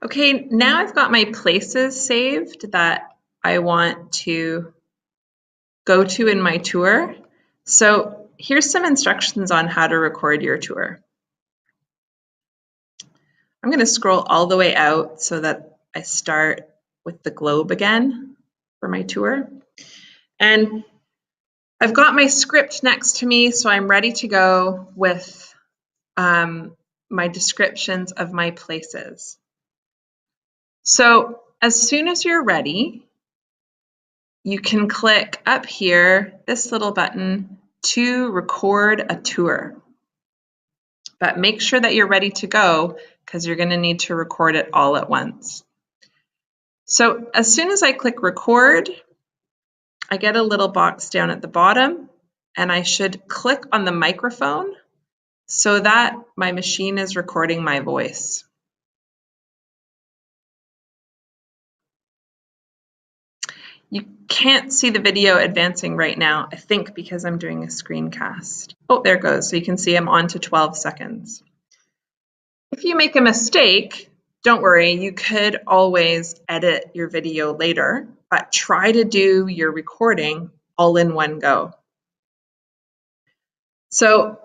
Okay, now I've got my places saved that I want to go to in my tour. So here's some instructions on how to record your tour. I'm going to scroll all the way out so that I start with the globe again for my tour. And I've got my script next to me, so I'm ready to go with my descriptions of my places. So as soon as you're ready, you can click up here, this little button, to record a tour. But make sure that you're ready to go because you're going to need to record it all at once. So as soon as I click record, I get a little box down at the bottom, and I should click on the microphone so that my machine is recording my voice. You can't see the video advancing right now, I think because I'm doing a screencast. Oh, there it goes. So you can see I'm on to 12 seconds. If you make a mistake, don't worry, you could always edit your video later, but try to do your recording all in one go. So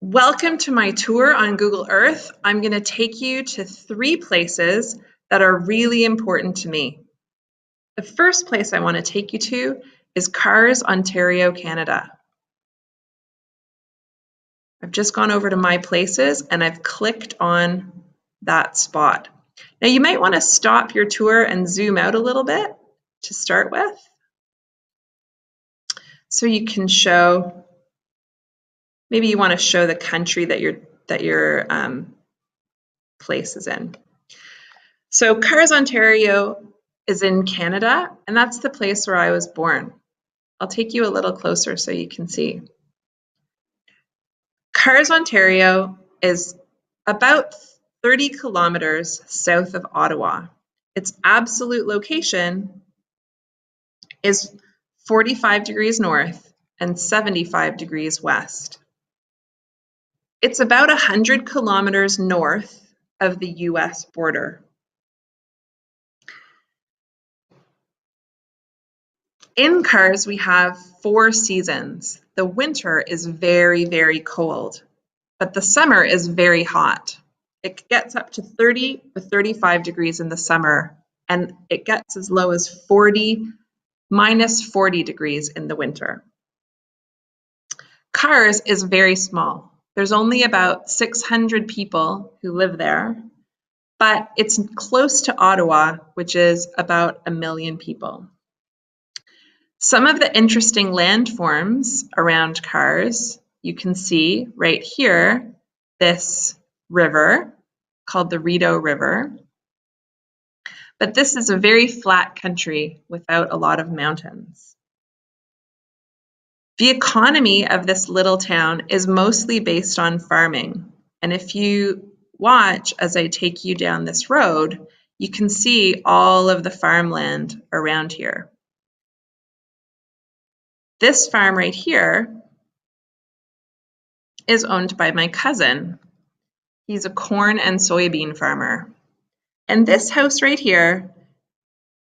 welcome to my tour on Google Earth. I'm going to take you to 3 places that are really important to me. The first place I want to take you to is Cars, Ontario, Canada. I've just gone over to My Places and I've clicked on that spot. Now you might want to stop your tour and zoom out a little bit to start with, so you can show, maybe you want to show the country that your place is in. So Cars, Ontario is in Canada, and that's the place where I was born. I'll take you a little closer so you can see. Cars, Ontario is about 30 kilometers south of Ottawa. Its absolute location is 45 degrees north and 75 degrees west. It's about 100 kilometers north of the US border. In Cars, we have 4 seasons. The winter is very, very cold, but the summer is very hot. It gets up to 30 or 35 degrees in the summer, and it gets as low as minus 40 degrees in the winter. Cars is very small. There's only about 600 people who live there, but it's close to Ottawa, which is about 1 million people. Some of the interesting landforms around Cars, you can see right here, this river called the Rideau River. But this is a very flat country without a lot of mountains. The economy of this little town is mostly based on farming. And if you watch as I take you down this road, you can see all of the farmland around here. This farm right here is owned by my cousin. He's a corn and soybean farmer. And this house right here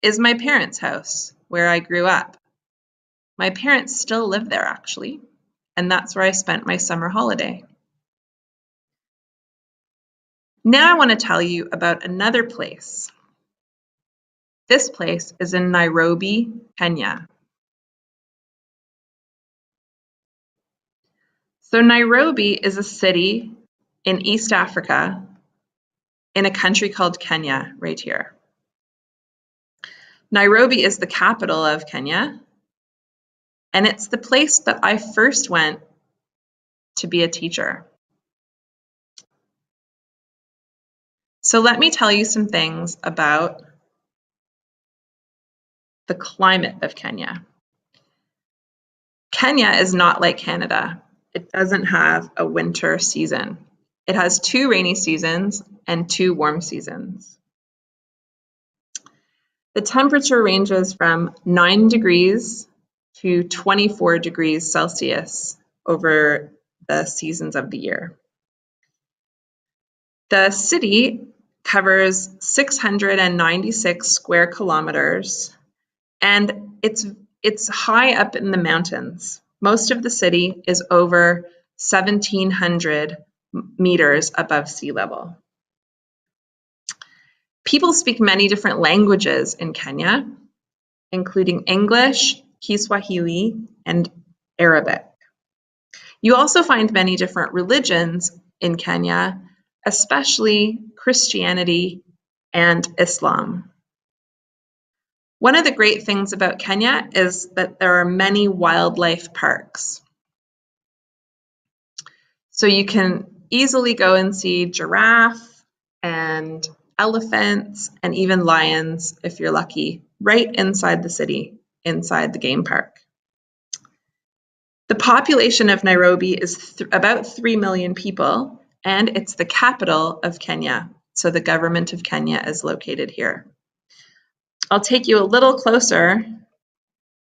is my parents' house, where I grew up. My parents still live there, actually, and that's where I spent my summer holiday. Now I want to tell you about another place. This place is in Nairobi, Kenya. So Nairobi is a city in East Africa in a country called Kenya, right here. Nairobi is the capital of Kenya, and it's the place that I first went to be a teacher. So let me tell you some things about the climate of Kenya. Kenya is not like Canada. It doesn't have a winter season. It has 2 rainy seasons and 2 warm seasons. The temperature ranges from 9 degrees to 24 degrees Celsius over the seasons of the year. The city covers 696 square kilometers, and it's high up in the mountains. Most of the city is over 1,700 meters above sea level. People speak many different languages in Kenya, including English, Kiswahili, and Arabic. You also find many different religions in Kenya, especially Christianity and Islam. One of the great things about Kenya is that there are many wildlife parks. So you can easily go and see giraffe and elephants and even lions, if you're lucky, right inside the city, inside the game park. The population of Nairobi is about 3 million people, and it's the capital of Kenya. So the government of Kenya is located here. I'll take you a little closer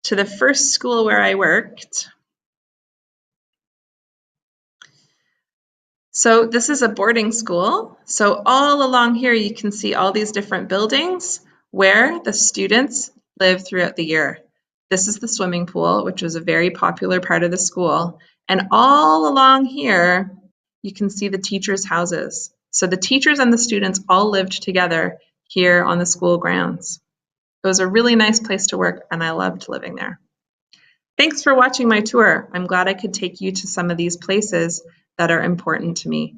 to the first school where I worked. So this is a boarding school. So all along here, you can see all these different buildings where the students live throughout the year. This is the swimming pool, which was a very popular part of the school. And all along here, you can see the teachers' houses. So the teachers and the students all lived together here on the school grounds. It was a really nice place to work, and I loved living there. Thanks for watching my tour. I'm glad I could take you to some of these places that are important to me.